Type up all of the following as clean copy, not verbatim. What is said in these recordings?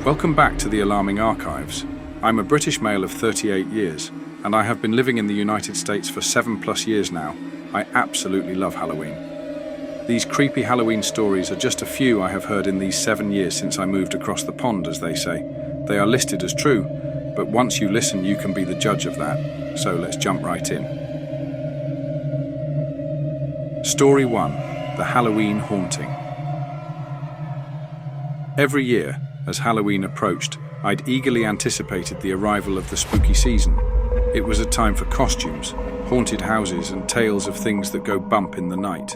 Welcome back to the Alarming Archives. I'm a British male of 38 years, and I have been living in the United States for 7+ years now. I absolutely love Halloween. These creepy Halloween stories are just a few I have heard in these 7 years since I moved across the pond, as they say. They are listed as true, but once you listen, you can be the judge of that. So let's jump right in. Story 1. The Halloween Haunting. Every year, as Halloween approached, I'd eagerly anticipated the arrival of the spooky season. It was a time for costumes, haunted houses, and tales of things that go bump in the night.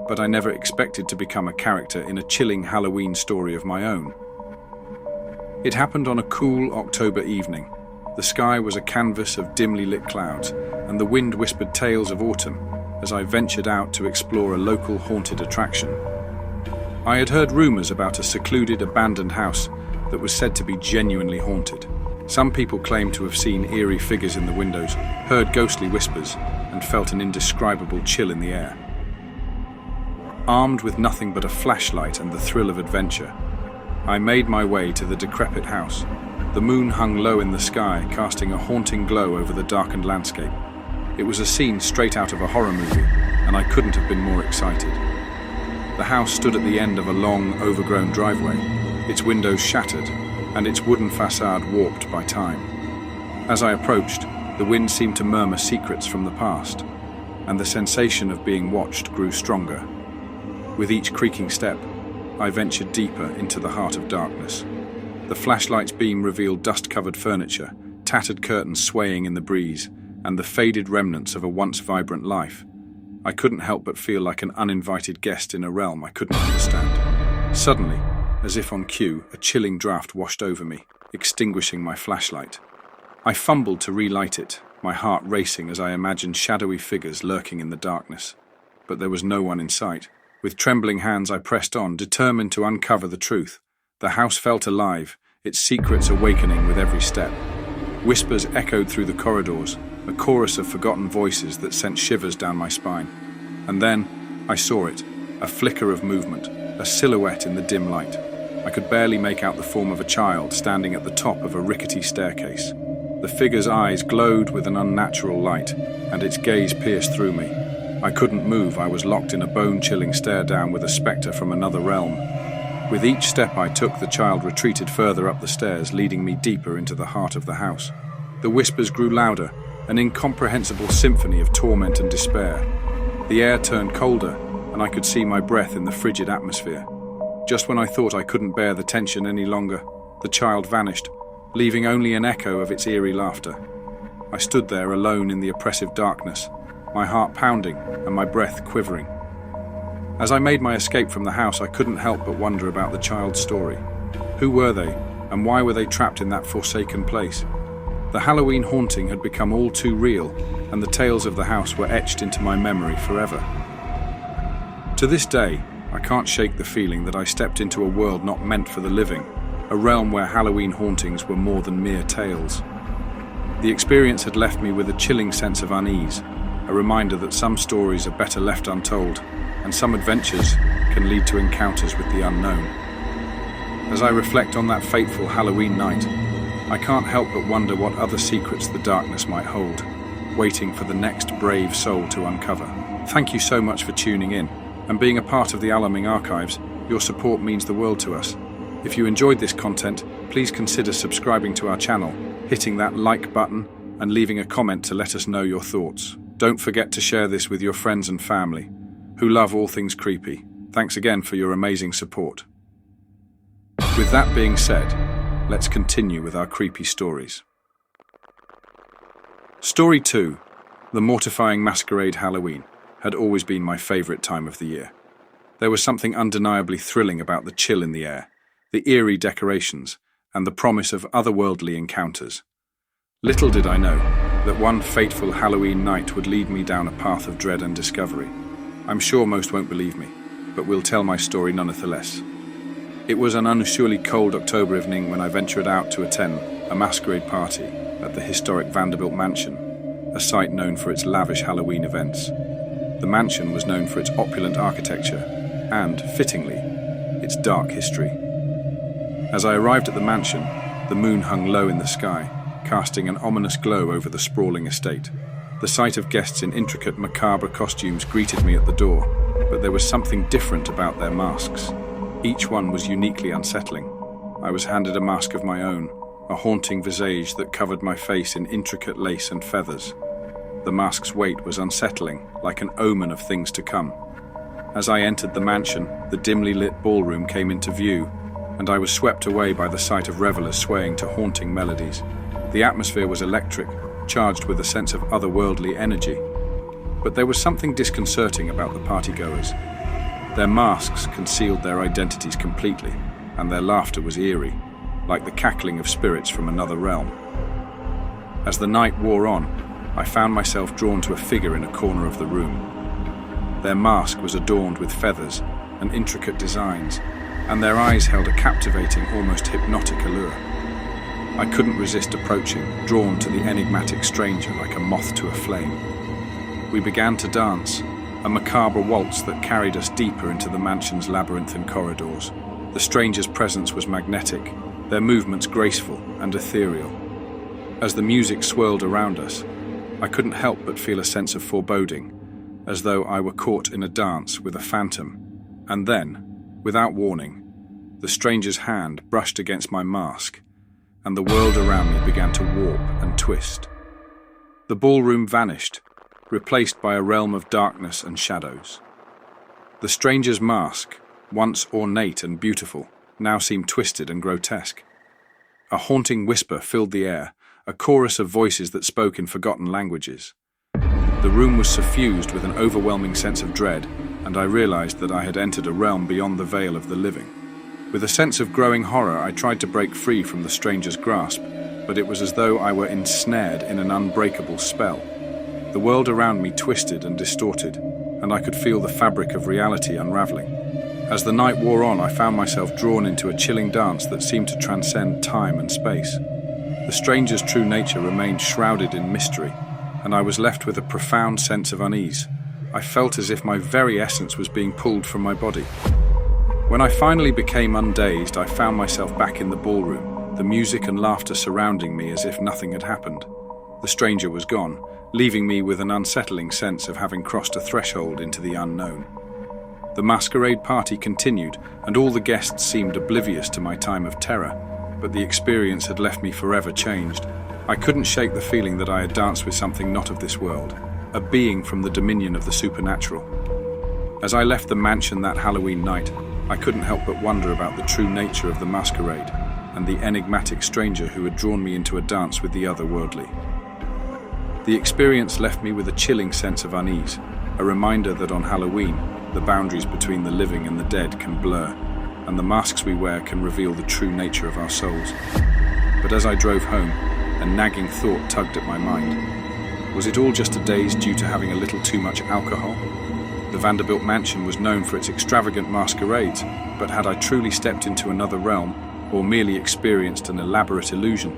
But I never expected to become a character in a chilling Halloween story of my own. It happened on a cool October evening. The sky was a canvas of dimly lit clouds, and the wind whispered tales of autumn as I ventured out to explore a local haunted attraction. I had heard rumors about a secluded, abandoned house that was said to be genuinely haunted. Some people claimed to have seen eerie figures in the windows, heard ghostly whispers, and felt an indescribable chill in the air. Armed with nothing but a flashlight and the thrill of adventure, I made my way to the decrepit house. The moon hung low in the sky, casting a haunting glow over the darkened landscape. It was a scene straight out of a horror movie, and I couldn't have been more excited. The house stood at the end of a long, overgrown driveway, its windows shattered, and its wooden facade warped by time. As I approached, the wind seemed to murmur secrets from the past, and the sensation of being watched grew stronger. With each creaking step, I ventured deeper into the heart of darkness. The flashlight's beam revealed dust-covered furniture, tattered curtains swaying in the breeze, and the faded remnants of a once vibrant life. I couldn't help but feel like an uninvited guest in a realm I couldn't understand. Suddenly, as if on cue, a chilling draft washed over me, extinguishing my flashlight. I fumbled to relight it, my heart racing as I imagined shadowy figures lurking in the darkness. But there was no one in sight. With trembling hands I pressed on, determined to uncover the truth. The house felt alive, its secrets awakening with every step. Whispers echoed through the corridors, a chorus of forgotten voices that sent shivers down my spine. And then, I saw it, a flicker of movement, a silhouette in the dim light. I could barely make out the form of a child standing at the top of a rickety staircase. The figure's eyes glowed with an unnatural light, and its gaze pierced through me. I couldn't move. I was locked in a bone-chilling stare down with a spectre from another realm. With each step I took, the child retreated further up the stairs, leading me deeper into the heart of the house. The whispers grew louder, an incomprehensible symphony of torment and despair. The air turned colder, and I could see my breath in the frigid atmosphere. Just when I thought I couldn't bear the tension any longer, the child vanished, leaving only an echo of its eerie laughter. I stood there alone in the oppressive darkness, my heart pounding and my breath quivering. As I made my escape from the house, I couldn't help but wonder about the child's story. Who were they, and why were they trapped in that forsaken place? The Halloween haunting had become all too real, and the tales of the house were etched into my memory forever. To this day, I can't shake the feeling that I stepped into a world not meant for the living, a realm where Halloween hauntings were more than mere tales. The experience had left me with a chilling sense of unease, a reminder that some stories are better left untold, and some adventures can lead to encounters with the unknown. As I reflect on that fateful Halloween night, I can't help but wonder what other secrets the darkness might hold, waiting for the next brave soul to uncover. Thank you so much for tuning in, and being a part of the Alarming Archives. Your support means the world to us. If you enjoyed this content, please consider subscribing to our channel, hitting that like button, and leaving a comment to let us know your thoughts. Don't forget to share this with your friends and family, who love all things creepy. Thanks again for your amazing support. With that being said, let's continue with our creepy stories. Story 2. The Mortifying Masquerade Halloween had always been my favorite time of the year. There was something undeniably thrilling about the chill in the air, the eerie decorations, and the promise of otherworldly encounters. Little did I know that one fateful Halloween night would lead me down a path of dread and discovery. I'm sure most won't believe me, but we'll tell my story nonetheless. It was an unusually cold October evening when I ventured out to attend a masquerade party at the historic Vanderbilt mansion, a site known for its lavish Halloween events. The mansion was known for its opulent architecture and, fittingly, its dark history. As I arrived at the mansion, the moon hung low in the sky, casting an ominous glow over the sprawling estate. The sight of guests in intricate macabre costumes greeted me at the door, but there was something different about their masks. Each one was uniquely unsettling. I was handed a mask of my own, a haunting visage that covered my face in intricate lace and feathers. The mask's weight was unsettling, like an omen of things to come. As I entered the mansion, the dimly lit ballroom came into view, and I was swept away by the sight of revelers swaying to haunting melodies. The atmosphere was electric, charged with a sense of otherworldly energy. But there was something disconcerting about the partygoers. Their masks concealed their identities completely, and their laughter was eerie, like the cackling of spirits from another realm. As the night wore on, I found myself drawn to a figure in a corner of the room. Their mask was adorned with feathers and intricate designs, and their eyes held a captivating, almost hypnotic allure. I couldn't resist approaching, drawn to the enigmatic stranger like a moth to a flame. We began to dance, a macabre waltz that carried us deeper into the mansion's labyrinthine corridors. The stranger's presence was magnetic, their movements graceful and ethereal. As the music swirled around us, I couldn't help but feel a sense of foreboding, as though I were caught in a dance with a phantom. And then, without warning, the stranger's hand brushed against my mask, and the world around me began to warp and twist. The ballroom vanished, replaced by a realm of darkness and shadows. The stranger's mask, once ornate and beautiful, now seemed twisted and grotesque. A haunting whisper filled the air, a chorus of voices that spoke in forgotten languages. The room was suffused with an overwhelming sense of dread, and I realized that I had entered a realm beyond the veil of the living. With a sense of growing horror, I tried to break free from the stranger's grasp, but it was as though I were ensnared in an unbreakable spell. The world around me twisted and distorted, and I could feel the fabric of reality unraveling. As the night wore on, I found myself drawn into a chilling dance that seemed to transcend time and space. The stranger's true nature remained shrouded in mystery, and I was left with a profound sense of unease. I felt as if my very essence was being pulled from my body. When I finally became undazed, I found myself back in the ballroom, the music and laughter surrounding me as if nothing had happened. The stranger was gone, leaving me with an unsettling sense of having crossed a threshold into the unknown. The masquerade party continued, and all the guests seemed oblivious to my time of terror, but the experience had left me forever changed. I couldn't shake the feeling that I had danced with something not of this world, a being from the dominion of the supernatural. As I left the mansion that Halloween night, I couldn't help but wonder about the true nature of the masquerade and the enigmatic stranger who had drawn me into a dance with the otherworldly. The experience left me with a chilling sense of unease, a reminder that on Halloween, the boundaries between the living and the dead can blur, and the masks we wear can reveal the true nature of our souls. But as I drove home, a nagging thought tugged at my mind. Was it all just a daze due to having a little too much alcohol? The Vanderbilt mansion was known for its extravagant masquerades, but had I truly stepped into another realm, or merely experienced an elaborate illusion?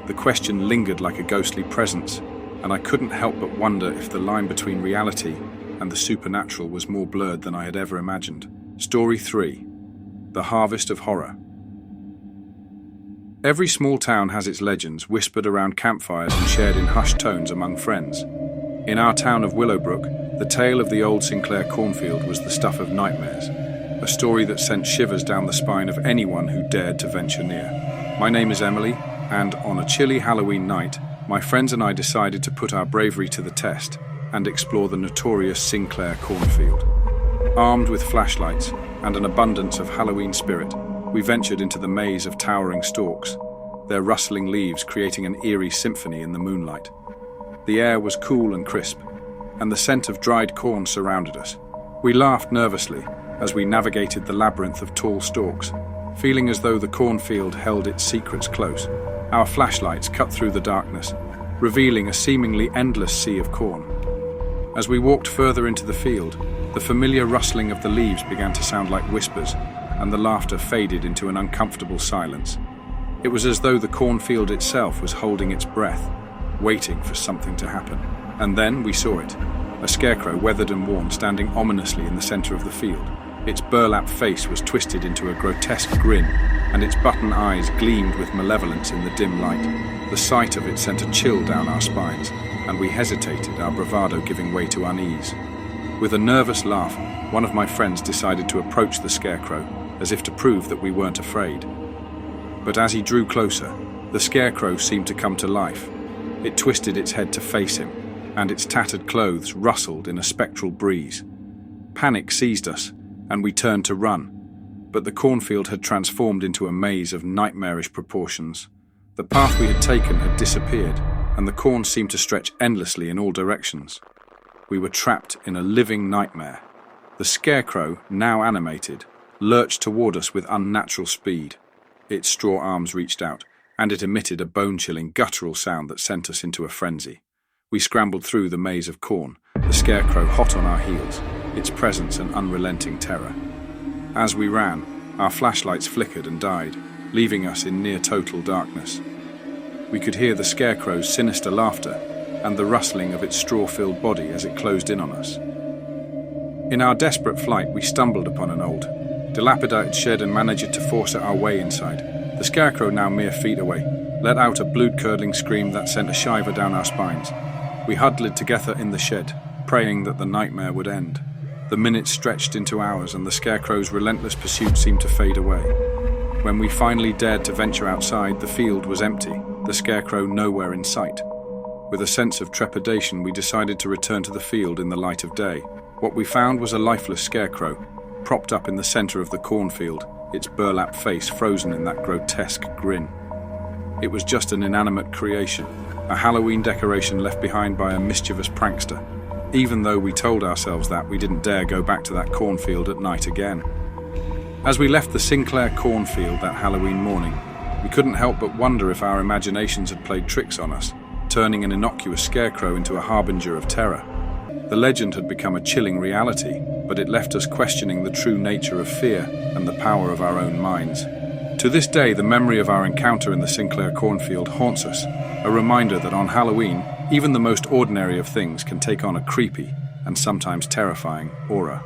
The question lingered like a ghostly presence, and I couldn't help but wonder if the line between reality and the supernatural was more blurred than I had ever imagined. Story 3. The Harvest of Horror. Every small town has its legends, whispered around campfires and shared in hushed tones among friends. In our town of Willowbrook, the tale of the old Sinclair cornfield was the stuff of nightmares, a story that sent shivers down the spine of anyone who dared to venture near. My name is Emily, and on a chilly Halloween night, my friends and I decided to put our bravery to the test and explore the notorious Sinclair cornfield. Armed with flashlights and an abundance of Halloween spirit, we ventured into the maze of towering stalks, their rustling leaves creating an eerie symphony in the moonlight. The air was cool and crisp, and the scent of dried corn surrounded us. We laughed nervously as we navigated the labyrinth of tall stalks, feeling as though the cornfield held its secrets close. Our flashlights cut through the darkness, revealing a seemingly endless sea of corn. As we walked further into the field, the familiar rustling of the leaves began to sound like whispers, and the laughter faded into an uncomfortable silence. It was as though the cornfield itself was holding its breath, waiting for something to happen. And then we saw it, a scarecrow weathered and worn standing ominously in the center of the field. Its burlap face was twisted into a grotesque grin, and its button eyes gleamed with malevolence in the dim light. The sight of it sent a chill down our spines, and we hesitated, our bravado giving way to unease. With a nervous laugh, one of my friends decided to approach the Scarecrow, as if to prove that we weren't afraid. But as he drew closer, the Scarecrow seemed to come to life. It twisted its head to face him, and its tattered clothes rustled in a spectral breeze. Panic seized us, and we turned to run. But the cornfield had transformed into a maze of nightmarish proportions. The path we had taken had disappeared, and the corn seemed to stretch endlessly in all directions. We were trapped in a living nightmare. The Scarecrow, now animated, lurched toward us with unnatural speed. Its straw arms reached out, and it emitted a bone-chilling, guttural sound that sent us into a frenzy. We scrambled through the maze of corn, the Scarecrow hot on our heels, its presence an unrelenting terror. As we ran, our flashlights flickered and died, leaving us in near-total darkness. We could hear the Scarecrow's sinister laughter and the rustling of its straw-filled body as it closed in on us. In our desperate flight, we stumbled upon an old, dilapidated shed and managed to force our way inside. The Scarecrow, now mere feet away, let out a blood-curdling scream that sent a shiver down our spines. We huddled together in the shed, praying that the nightmare would end. The minutes stretched into hours, and the Scarecrow's relentless pursuit seemed to fade away. When we finally dared to venture outside, the field was empty, the Scarecrow nowhere in sight. With a sense of trepidation, we decided to return to the field in the light of day. What we found was a lifeless Scarecrow, propped up in the center of the cornfield, its burlap face frozen in that grotesque grin. It was just an inanimate creation, a Halloween decoration left behind by a mischievous prankster. Even though we told ourselves that, we didn't dare go back to that cornfield at night again. As we left the Sinclair cornfield that Halloween morning, we couldn't help but wonder if our imaginations had played tricks on us, turning an innocuous Scarecrow into a harbinger of terror. The legend had become a chilling reality, but it left us questioning the true nature of fear and the power of our own minds. To this day, the memory of our encounter in the Sinclair cornfield haunts us, a reminder that on Halloween, even the most ordinary of things can take on a creepy and sometimes terrifying aura.